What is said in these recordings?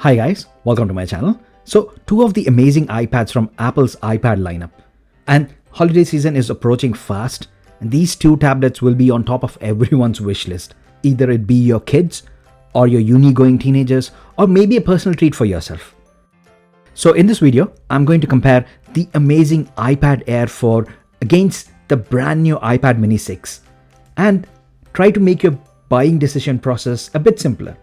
Hi guys, welcome to my channel. So two of the amazing iPads from Apple's iPad lineup. And holiday season is approaching fast, and these two tablets will be on top of everyone's wish list. Either it be your kids or your uni-going teenagers, or maybe a personal treat for yourself. So in this video, I'm going to compare the amazing iPad Air 4 against the brand new iPad mini 6 and try to make your buying decision process a bit simpler.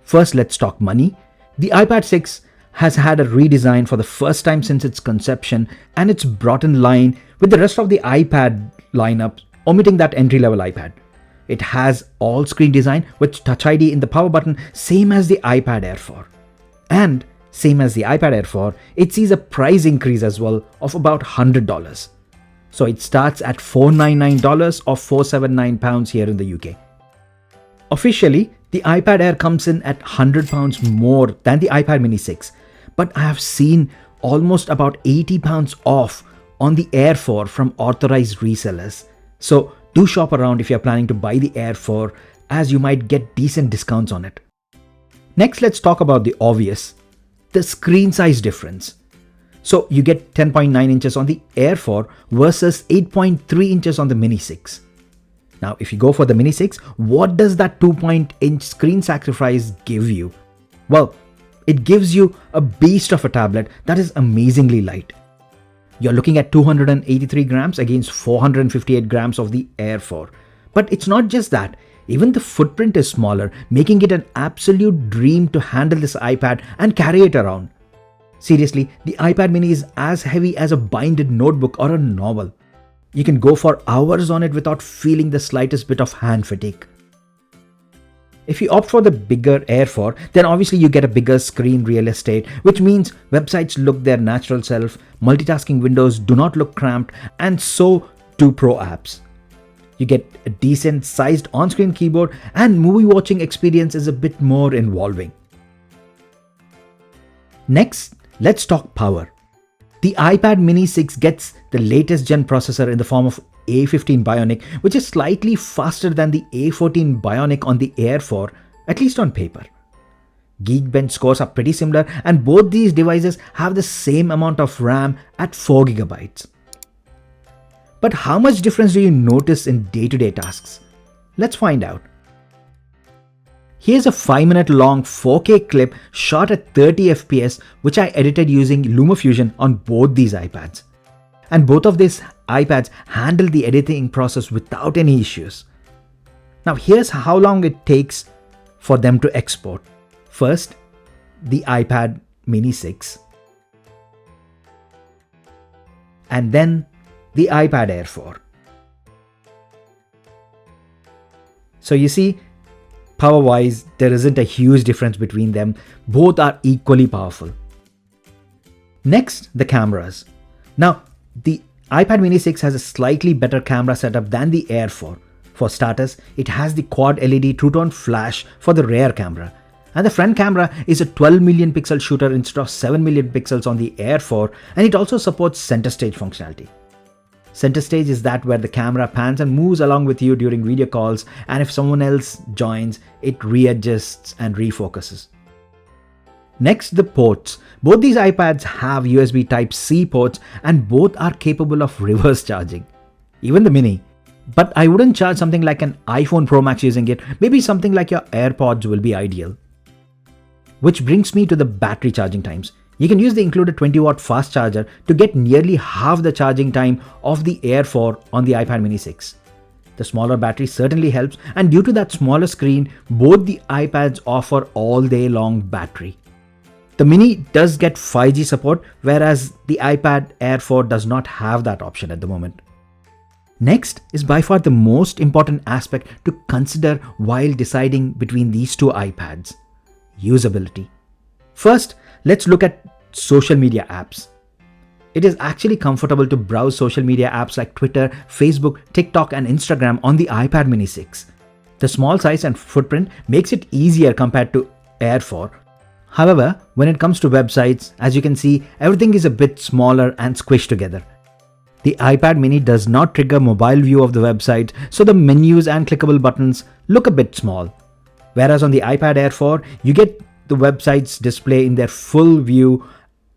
First, let's talk money. The iPad 6 has had a redesign for the first time since its conception, and it's brought in line with the rest of the iPad lineup, omitting that entry-level iPad. It has all-screen design with Touch ID in the power button, same as the iPad Air 4. And same as the iPad Air 4, it sees a price increase as well of about $100. So it starts at $499 or £479 here in the UK. Officially, the iPad Air comes in at £100 more than the iPad mini 6, but I have seen almost about £80 off on the Air 4 from authorized resellers. So do shop around if you're planning to buy the Air 4, as you might get decent discounts on it. Next, let's talk about the obvious, the screen size difference. So you get 10.9 inches on the Air 4 versus 8.3 inches on the mini 6. Now, if you go for the mini 6, what does that 2-inch screen sacrifice give you? Well, it gives you a beast of a tablet that is amazingly light. You're looking at 283 grams against 458 grams of the Air 4. But it's not just that, even the footprint is smaller, making it an absolute dream to handle this iPad and carry it around. Seriously, the iPad mini is as heavy as a binded notebook or a novel. You can go for hours on it without feeling the slightest bit of hand fatigue. If you opt for the bigger Air 4, then obviously you get a bigger screen real estate, which means websites look their natural self, multitasking windows do not look cramped, and so do pro apps. You get a decent sized on-screen keyboard, and movie watching experience is a bit more involving. Next, let's talk power. The iPad mini 6 gets the latest gen processor in the form of A15 Bionic, which is slightly faster than the A14 Bionic on the Air 4, at least on paper. Geekbench scores are pretty similar, and both these devices have the same amount of RAM at 4GB. But how much difference do you notice in day-to-day tasks? Let's find out. Here's a 5-minute long 4K clip shot at 30 FPS, which I edited using LumaFusion on both these iPads. And both of these iPads handle the editing process without any issues. Now here's how long it takes for them to export. First, the iPad mini 6. And then the iPad Air 4. So you see, power-wise, there isn't a huge difference between them. Both are equally powerful. Next, the cameras. Now, the iPad mini 6 has a slightly better camera setup than the Air 4. For starters, it has the quad LED True Tone flash for the rear camera. And the front camera is a 12 million pixel shooter instead of 7 million pixels on the Air 4, and it also supports center stage functionality. Center stage is that where the camera pans and moves along with you during video calls, and if someone else joins, it readjusts and refocuses. Next, the ports. Both these iPads have USB Type-C ports, and both are capable of reverse charging. Even the mini. But I wouldn't charge something like an iPhone Pro Max using it. Maybe something like your AirPods will be ideal. Which brings me to the battery charging times. You can use the included 20-watt fast charger to get nearly half the charging time of the Air 4 on the iPad mini 6. The smaller battery certainly helps, and due to that smaller screen, both the iPads offer all-day long battery. The mini does get 5G support, whereas the iPad Air 4 does not have that option at the moment. Next is by far the most important aspect to consider while deciding between these two iPads: usability. First, let's look at social media apps. It is actually comfortable to browse social media apps like Twitter, Facebook, TikTok, and Instagram on the iPad mini 6. The small size and footprint makes it easier compared to Air 4. However, when it comes to websites, as you can see, everything is a bit smaller and squished together. The iPad mini does not trigger mobile view of the website, so the menus and clickable buttons look a bit small. Whereas on the iPad Air 4, you get the websites display in their full view.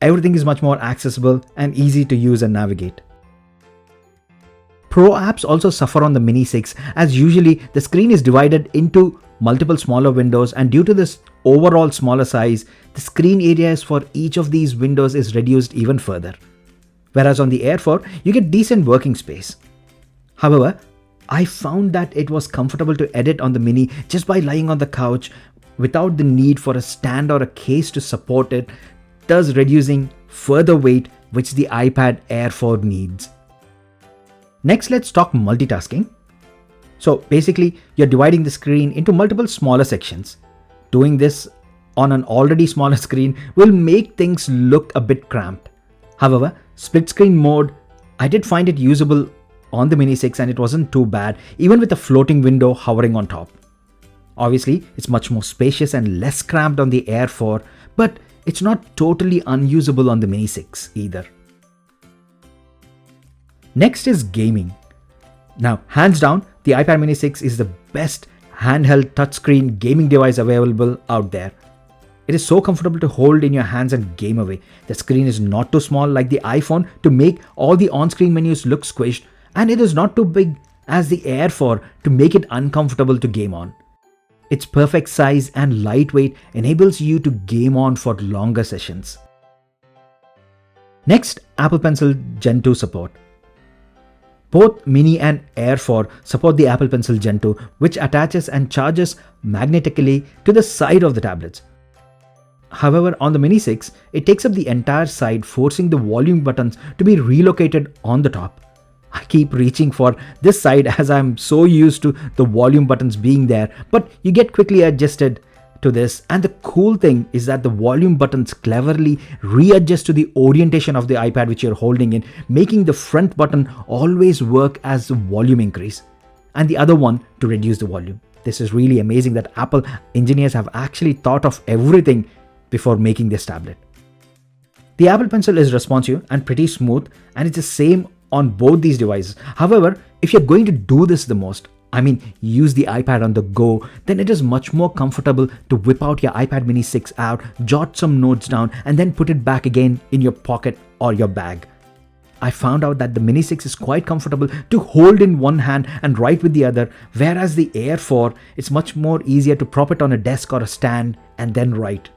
Everything is much more accessible and easy to use and navigate. Pro apps also suffer on the Mini 6, as usually the screen is divided into multiple smaller windows, and due to this overall smaller size, the screen areas for each of these windows is reduced even further. Whereas on the Air 4, you get decent working space. However, I found that it was comfortable to edit on the Mini just by lying on the couch without the need for a stand or a case to support it, thus reducing further weight which the iPad Air 4 needs. Next, let's talk multitasking. So basically, you're dividing the screen into multiple smaller sections. Doing this on an already smaller screen will make things look a bit cramped. However, split screen mode, I did find it usable on the Mini 6 and it wasn't too bad, even with a floating window hovering on top. Obviously, it's much more spacious and less cramped on the Air 4, but it's not totally unusable on the Mini 6 either. Next is gaming. Now, hands down, the iPad Mini 6 is the best handheld touchscreen gaming device available out there. It is so comfortable to hold in your hands and game away. The screen is not too small like the iPhone to make all the on-screen menus look squished, and it is not too big as the Air 4 to make it uncomfortable to game on. Its perfect size and lightweight enables you to game on for longer sessions. Next, Apple Pencil Gen 2 support. Both Mini and Air 4 support the Apple Pencil Gen 2, which attaches and charges magnetically to the side of the tablets. However, on the Mini 6, it takes up the entire side, forcing the volume buttons to be relocated on the top. I keep reaching for this side as I'm so used to the volume buttons being there, but you get quickly adjusted to this, and the cool thing is that the volume buttons cleverly readjust to the orientation of the iPad which you're holding in, making the front button always work as the volume increase and the other one to reduce the volume. This is really amazing that Apple engineers have actually thought of everything before making this tablet. The Apple Pencil is responsive and pretty smooth, and it's the same on both these devices. However, if you're going to do this the most, use the iPad on the go, then it is much more comfortable to whip out your iPad Mini 6 out, jot some notes down, and then put it back again in your pocket or your bag. I found out that the Mini 6 is quite comfortable to hold in one hand and write with the other, whereas the Air 4, it's much more easier to prop it on a desk or a stand and then write.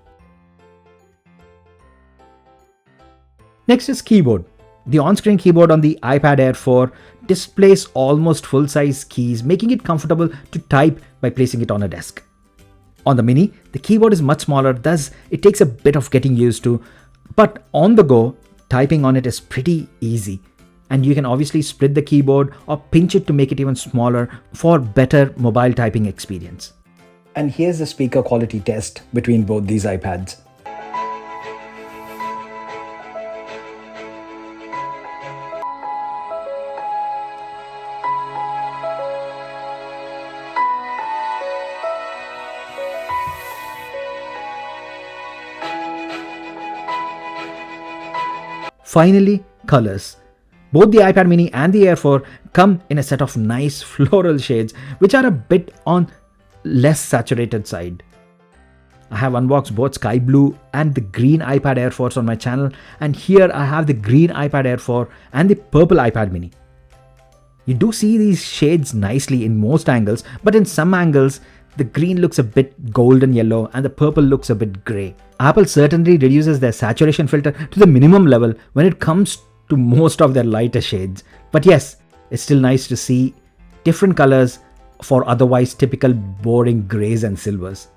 Next is keyboard. The on-screen keyboard on the iPad Air 4 displays almost full-size keys, making it comfortable to type by placing it on a desk. On the Mini, the keyboard is much smaller, thus it takes a bit of getting used to, but on the go, typing on it is pretty easy. And you can obviously split the keyboard or pinch it to make it even smaller for better mobile typing experience. And here's the speaker quality test between both these iPads. Finally, colors. Both the iPad Mini and the Air 4 come in a set of nice floral shades which are a bit on less saturated side. I have unboxed both sky blue and the green iPad Air 4s on my channel, and here I have the green iPad Air 4 and the purple iPad Mini. You do see these shades nicely in most angles, but in some angles the green looks a bit golden yellow and the purple looks a bit grey. Apple certainly reduces their saturation filter to the minimum level when it comes to most of their lighter shades. But yes, it's still nice to see different colors for otherwise typical boring greys and silvers.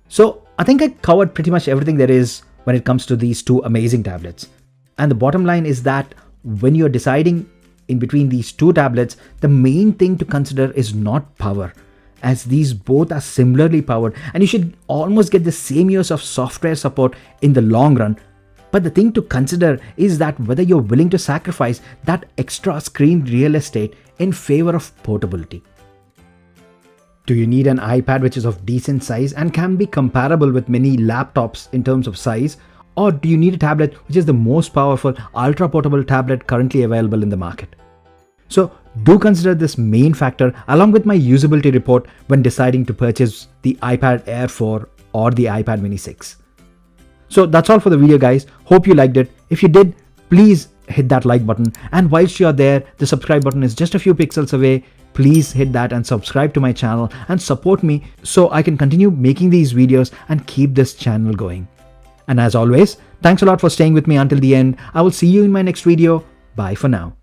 So I think I covered pretty much everything there is when it comes to these two amazing tablets. And the bottom line is that when you're deciding in between these two tablets, the main thing to consider is not power, as these both are similarly powered and you should almost get the same years of software support in the long run. But the thing to consider is that whether you're willing to sacrifice that extra screen real estate in favor of portability. Do you need an iPad which is of decent size and can be comparable with many laptops in terms of size? Or do you need a tablet which is the most powerful ultra portable tablet currently available in the market? So do consider this main factor along with my usability report when deciding to purchase the iPad Air 4 or the iPad mini 6. So that's all for the video, guys. Hope you liked it. If you did, please hit that like button, and whilst you're there, the subscribe button is just a few pixels away. Please hit that and subscribe to my channel and support me so I can continue making these videos and keep this channel going. And as always, thanks a lot for staying with me until the end. I will see you in my next video. Bye for now.